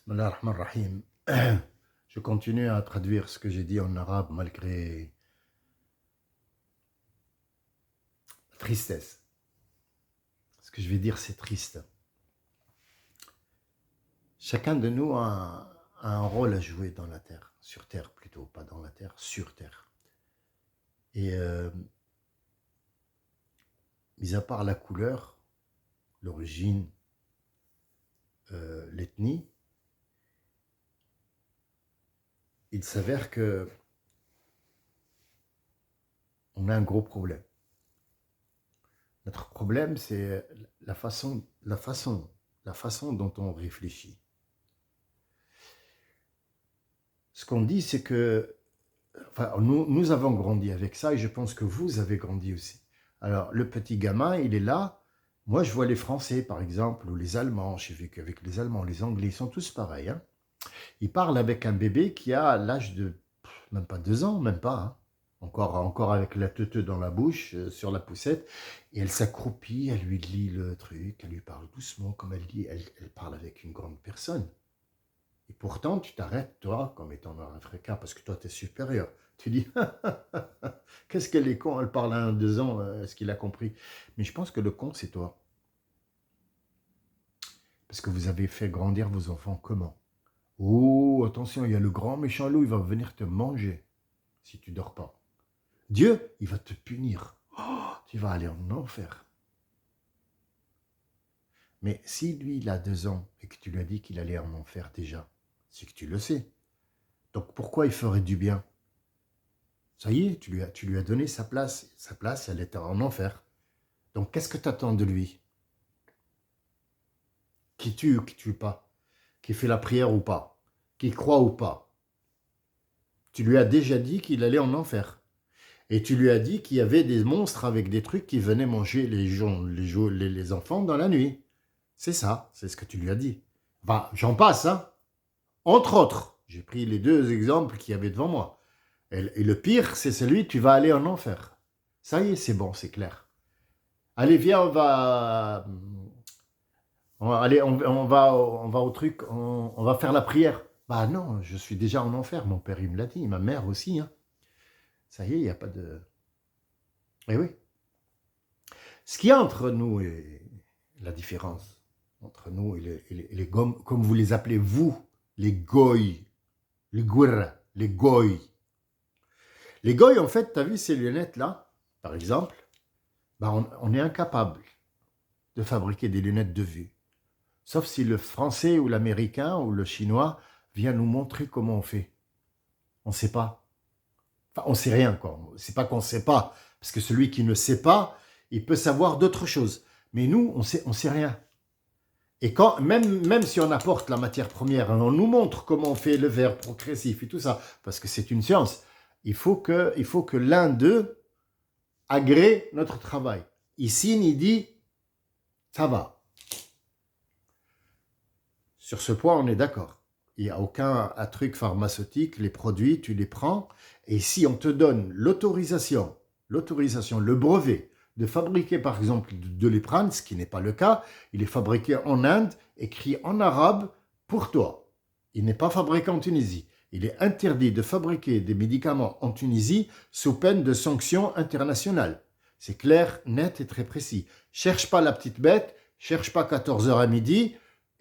Bismillah ar-Rahman ar-Rahim. Je continue à traduire ce que j'ai dit en arabe malgré la tristesse. Ce que je vais dire, c'est triste. Chacun de nous a un rôle à jouer dans la terre, sur terre plutôt, pas dans la terre, sur terre. Et mis à part la couleur, l'origine, l'ethnie, il s'avère que on a un gros problème. Notre problème, c'est la façon dont on réfléchit. Ce qu'on dit, c'est que enfin, nous avons grandi avec ça et je pense que vous avez grandi aussi. Alors, le petit gamin, il est là. Moi, je vois les Français, par exemple, ou les Allemands. J'ai vu qu'avec les Allemands, les Anglais, ils sont tous pareils. Hein. Ils parlent avec un bébé qui a l'âge de même pas 2 ans, même pas. Hein. Encore avec la teuteux dans la bouche, sur la poussette. Et elle s'accroupit, elle lui lit le truc, elle lui parle doucement, comme elle dit, elle parle avec une grande personne. Et pourtant, tu t'arrêtes, toi, comme étant un fréquent, parce que toi, tu es supérieur. Tu dis, qu'est-ce qu'elle est con, elle parle à un 2 ans, est-ce qu'il a compris? Mais je pense que le con, c'est toi. Parce que vous avez fait grandir vos enfants comment? Oh, attention, il y a le grand méchant loup, il va venir te manger si tu dors pas. Dieu, il va te punir. Oh, tu vas aller en enfer. Mais si lui, il a 2 ans et que tu lui as dit qu'il allait en enfer déjà, c'est que tu le sais. Donc pourquoi il ferait du bien? Ça y est, tu lui as donné sa place. Sa place, elle était en enfer. Donc, qu'est-ce que tu attends de lui? Qui tue ou qui tue pas? Qui fait la prière ou pas? Qui croit ou pas? Tu lui as déjà dit qu'il allait en enfer. Et tu lui as dit qu'il y avait des monstres avec des trucs qui venaient manger les gens, les enfants dans la nuit. C'est ça, c'est ce que tu lui as dit. Enfin, j'en passe, hein. Entre autres, j'ai pris les 2 exemples qu'il y avait devant moi. Et le pire, c'est celui, tu vas aller en enfer. Ça y est, c'est bon, c'est clair. Allez, viens, allez, on va au truc, on va faire la prière. Bah non, je suis déjà en enfer, mon père il me l'a dit, ma mère aussi. Hein. Ça y est, il n'y a pas de... Eh oui. Ce qu'il y a entre nous et la différence entre nous et les comme vous les appelez vous, les goy, les gourra, les goy. Les goy, en fait, tu as vu ces lunettes là, par exemple, bah on est incapable de fabriquer des lunettes de vue. Sauf si le français ou l'américain ou le chinois vient nous montrer comment on fait. On ne sait pas. Enfin, on ne sait rien, quoi. C'est pas qu'on ne sait pas. Parce que celui qui ne sait pas, il peut savoir d'autres choses. Mais nous, on sait rien. Et quand, même si on apporte la matière première, on nous montre comment on fait le verre progressif et tout ça, parce que c'est une science, il faut que l'un d'eux agrée notre travail. Il signe, il dit, ça va. Sur ce point, on est d'accord. Il n'y a aucun truc pharmaceutique, les produits, tu les prends, et si on te donne l'autorisation, le brevet de fabriquer par exemple de l'éprane, ce qui n'est pas le cas, il est fabriqué en Inde, écrit en arabe pour toi. Il n'est pas fabriqué en Tunisie. Il est interdit de fabriquer des médicaments en Tunisie sous peine de sanctions internationales. C'est clair, net et très précis. Cherche pas la petite bête, cherche pas 14 heures à midi,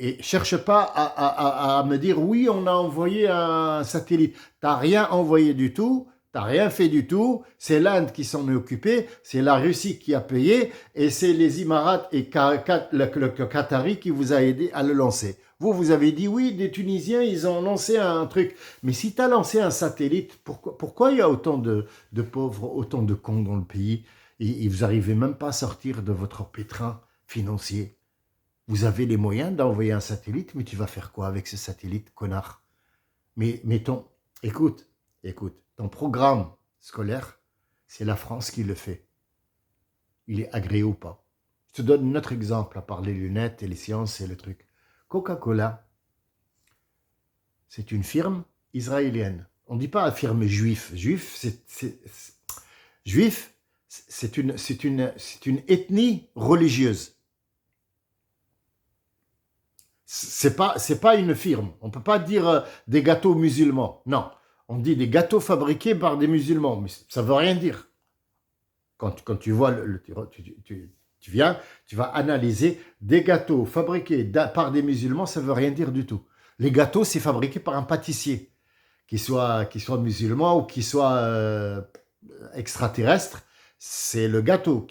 et cherche pas à me dire oui, on a envoyé un satellite. T'as rien envoyé du tout, t'as rien fait du tout. C'est l'Inde qui s'en est occupée, c'est la Russie qui a payé, et c'est les Émirats et le Qatari qui vous a aidé à le lancer. Vous avez dit oui, des Tunisiens, ils ont lancé un truc. Mais si tu as lancé un satellite, pourquoi il y a autant de pauvres, autant de cons dans le pays et vous n'arrivez même pas à sortir de votre pétrin financier? Vous avez les moyens d'envoyer un satellite, mais tu vas faire quoi avec ce satellite, connard? Mais écoute, ton programme scolaire, c'est la France qui le fait. Il est agréé ou pas. Je te donne un autre exemple, à part les lunettes et les sciences et le truc. Coca-Cola, c'est une firme israélienne. On ne dit pas firme juif. Juif, c'est une ethnie religieuse. C'est pas une firme. On ne peut pas dire des gâteaux musulmans. Non. On dit des gâteaux fabriqués par des musulmans. Mais ça ne veut rien dire. Quand tu vois, tu viens, tu vas analyser des gâteaux fabriqués par des musulmans, ça ne veut rien dire du tout. Les gâteaux, c'est fabriqué par un pâtissier, qu'il soit musulman ou qu'il soit extraterrestre. C'est le gâteau.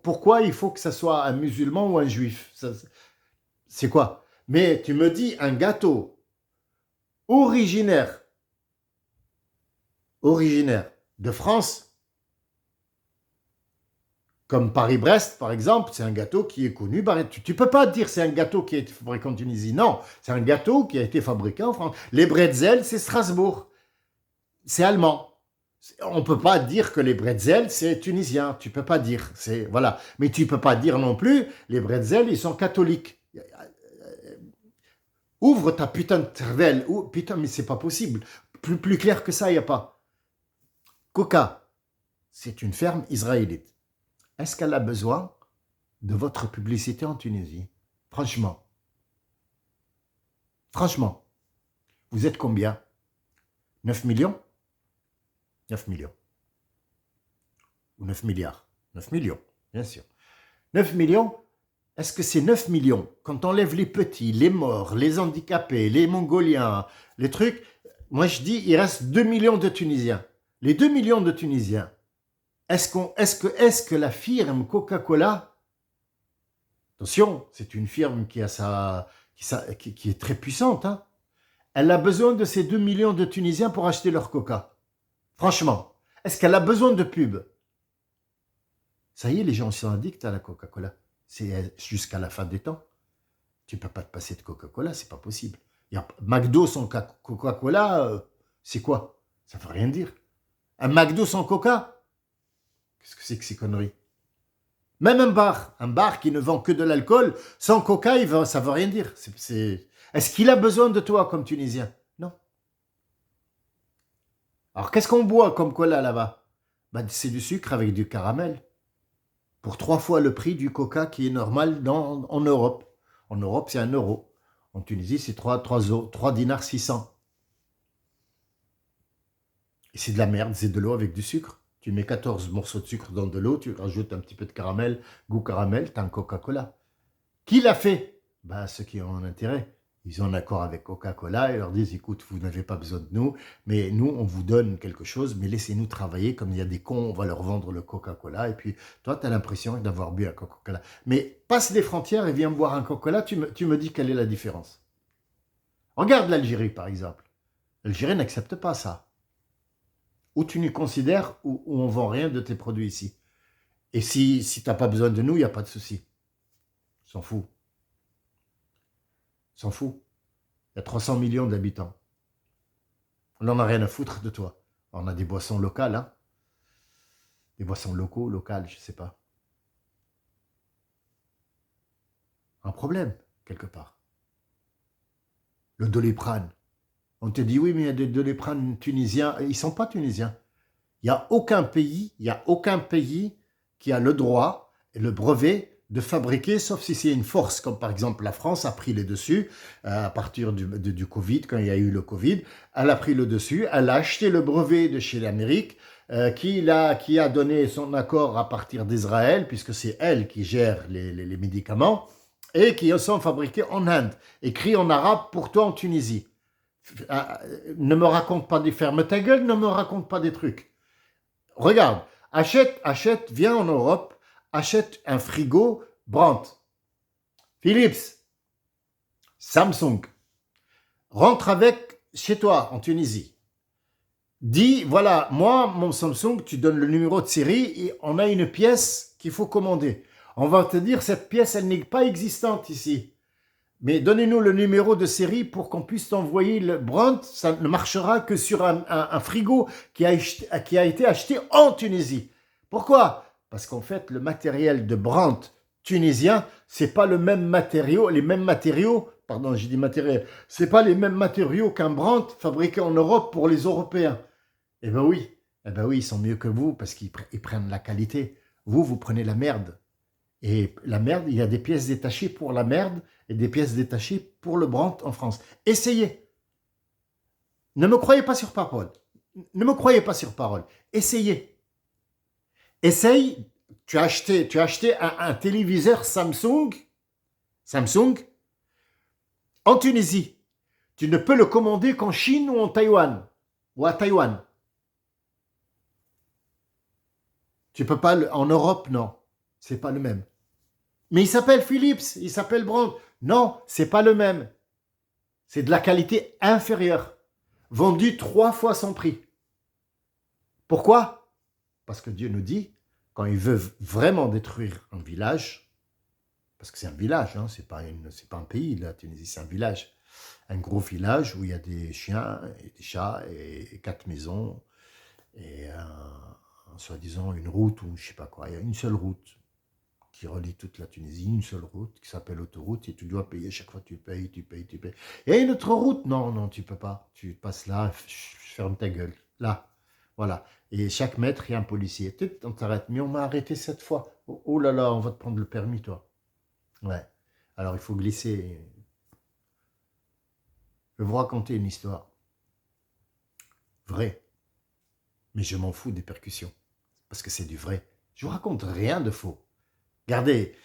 Pourquoi il faut que ça soit un musulman ou un juif? C'est quoi? Mais tu me dis un gâteau originaire de France, comme Paris-Brest, par exemple, c'est un gâteau qui est connu. Tu ne peux pas dire c'est un gâteau qui a été fabriqué en Tunisie. Non, c'est un gâteau qui a été fabriqué en France. Les bretzels, c'est Strasbourg. C'est allemand. On ne peut pas dire que les bretzels, c'est tunisien. Tu ne peux pas dire. Voilà. Mais tu ne peux pas dire non plus, les bretzels, ils sont catholiques. Ouvre ta putain de cervelle. Putain, mais c'est pas possible. Plus clair que ça, il n'y a pas. Coca, c'est une ferme israélite. Est-ce qu'elle a besoin de votre publicité en Tunisie? Franchement. Vous êtes combien? 9 millions? 9 millions. Ou 9 milliards? 9 millions, bien sûr. 9 millions, est-ce que c'est 9 millions? Quand on enlève les petits, les morts, les handicapés, les Mongoliens, les trucs, moi je dis, il reste 2 millions de Tunisiens. Les 2 millions de Tunisiens, est-ce que la firme Coca-Cola, attention, c'est une firme qui est très puissante, hein, elle a besoin de ces 2 millions de Tunisiens pour acheter leur Coca? Franchement, est-ce qu'elle a besoin de pub? Ça y est, les gens sont addicts à la Coca-Cola. C'est jusqu'à la fin des temps. Tu ne peux pas te passer de Coca-Cola, c'est pas possible. McDo sans Coca-Cola, c'est quoi? Ça ne veut rien dire. Un McDo sans Coca? Qu'est-ce que c'est que ces conneries? Même un bar qui ne vend que de l'alcool, sans Coca, ça ne veut rien dire. Est-ce qu'il a besoin de toi comme Tunisien? Non. Alors, qu'est-ce qu'on boit comme cola là-bas? C'est du sucre avec du caramel. Pour 3 fois le prix du Coca qui est normal en Europe. En Europe, c'est 1 euro. En Tunisie, c'est 3 dinars 600. Et c'est de la merde, c'est de l'eau avec du sucre. Tu mets 14 morceaux de sucre dans de l'eau, tu rajoutes un petit peu de caramel, goût caramel, t'as un Coca-Cola. Qui l'a fait? Ceux qui ont un intérêt. Ils ont un accord avec Coca-Cola et leur disent, écoute, vous n'avez pas besoin de nous, mais nous, on vous donne quelque chose, mais laissez-nous travailler. Comme il y a des cons, on va leur vendre le Coca-Cola. Et puis, toi, tu as l'impression d'avoir bu un Coca-Cola. Mais passe les frontières et viens boire un Coca-Cola, tu me dis quelle est la différence. Regarde l'Algérie, par exemple. L'Algérie n'accepte pas ça. Ou tu nous considères ou on ne vend rien de tes produits ici. Et si tu n'as pas besoin de nous, il n'y a pas de souci. S'en fout. S'en fout. Il y a 300 millions d'habitants. On n'en a rien à foutre de toi. On a des boissons locales, hein. Des boissons locales, je ne sais pas. Un problème, quelque part. Le Doliprane. On te dit, oui, mais il y a des Doliprane tunisiens. Ils ne sont pas tunisiens. Il n'y a aucun pays qui a le droit et le brevet de fabriquer, sauf si c'est une force, comme par exemple la France a pris les dessus à partir du Covid, quand il y a eu le Covid. Elle a pris le dessus, elle a acheté le brevet de chez l'Amérique, qui a donné son accord à partir d'Israël, puisque c'est elle qui gère les médicaments, et qui sont fabriqués en Inde, écrits en arabe pour toi en Tunisie. Ne me raconte pas des ferme ta gueule, ne me raconte pas des trucs. Regarde, achète, viens en Europe, achète un frigo Brandt, Philips, Samsung, rentre avec chez toi en Tunisie. Dis, voilà, moi, mon Samsung, tu donnes le numéro de série et on a une pièce qu'il faut commander. On va te dire, cette pièce, elle n'est pas existante ici. Mais donnez-nous le numéro de série pour qu'on puisse t'envoyer le Brandt. Ça ne marchera que sur un frigo qui a été acheté en Tunisie. Pourquoi? Parce qu'en fait, le matériel de Brandt tunisien, c'est pas le même matériau, pardon, j'ai dit matériel, c'est pas les mêmes matériaux qu'un Brandt fabriqué en Europe pour les Européens. Eh ben oui, ils sont mieux que vous parce qu'ils prennent la qualité. Vous prenez la merde. Et la merde, il y a des pièces détachées pour la merde et des pièces détachées pour le Brandt en France. Essayez. Ne me croyez pas sur parole. Ne me croyez pas sur parole. Essayez. Essaye. Tu as acheté un téléviseur Samsung en Tunisie. Tu ne peux le commander qu'en Chine ou en Taïwan. Ou à Taïwan. Tu peux pas en Europe, non. C'est pas le même. Mais il s'appelle Philips, il s'appelle Brandt. Non, c'est pas le même. C'est de la qualité inférieure. Vendu 3 fois son prix. Pourquoi? Parce que Dieu nous dit, quand il veut vraiment détruire un village, parce que c'est un village, hein, c'est pas un pays, la Tunisie, c'est un village. Un gros village où il y a des chiens et des chats et 4 maisons et soi-disant une route ou je sais pas quoi. Il y a une seule route qui relie toute la Tunisie, une seule route qui s'appelle autoroute et tu dois payer chaque fois, tu payes. Et une autre route, non, non, tu peux pas. Tu passes là, ferme ta gueule. Là, voilà. Et chaque mètre, il y a un policier. On t'arrête. Mais on m'a arrêté 7 fois. Oh, oh là là, on va te prendre le permis, toi. Ouais. Alors, il faut glisser. Je vais vous raconter une histoire. Vraie. Mais je m'en fous des percussions. Parce que c'est du vrai. Je vous raconte rien de faux. Regardez,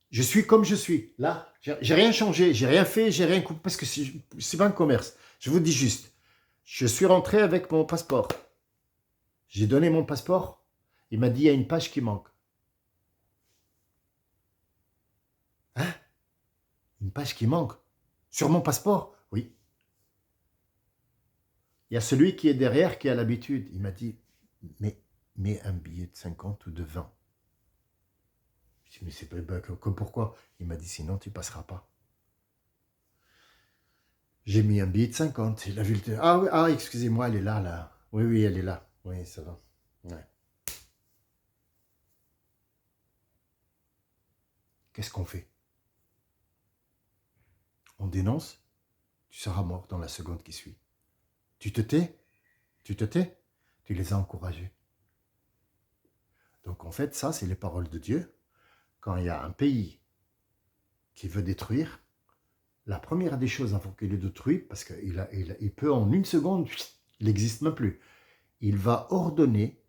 je suis comme je suis. Là, j'ai rien changé, j'ai rien fait, j'ai rien coupé. Parce que c'est pas un commerce. Je vous dis juste, je suis rentré avec mon passeport. J'ai donné mon passeport. Il m'a dit, il y a une page qui manque. Hein? Une page qui manque? Sur mon passeport? Oui. Il y a celui qui est derrière qui a l'habitude. Il m'a dit, mets un billet de 50 ou de 20. Je dis, mais c'est pas pourquoi? Il m'a dit, sinon tu passeras pas. J'ai mis un billet de 50. Il a vu le... Ah oui, ah, excusez-moi, elle est là, là. Oui, oui, elle est là. Oui, ça va. Ouais. Qu'est-ce qu'on fait? On dénonce? Tu seras mort dans la seconde qui suit. Tu te tais? Tu te tais? Tu les as encouragés. Donc en fait, ça, c'est les paroles de Dieu. Quand il y a un pays qui veut détruire, la première des choses avant qu'il le détruise, parce qu'il peut en une seconde, il n'existe même plus. Il va ordonner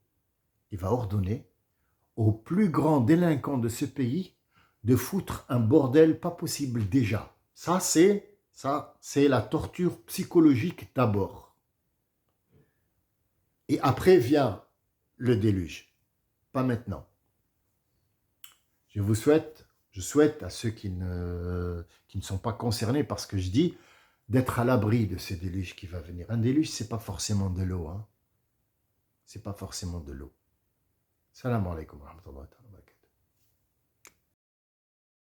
aux plus grands délinquants de ce pays de foutre un bordel pas possible déjà. Ça, c'est la torture psychologique d'abord. Et après vient le déluge. Pas maintenant. Je souhaite à ceux qui ne sont pas concernés par ce que je dis, d'être à l'abri de ce déluge qui va venir. Un déluge, c'est pas forcément de l'eau. Hein. C'est pas forcément de l'eau. Salam alaikum wa rahmatullah.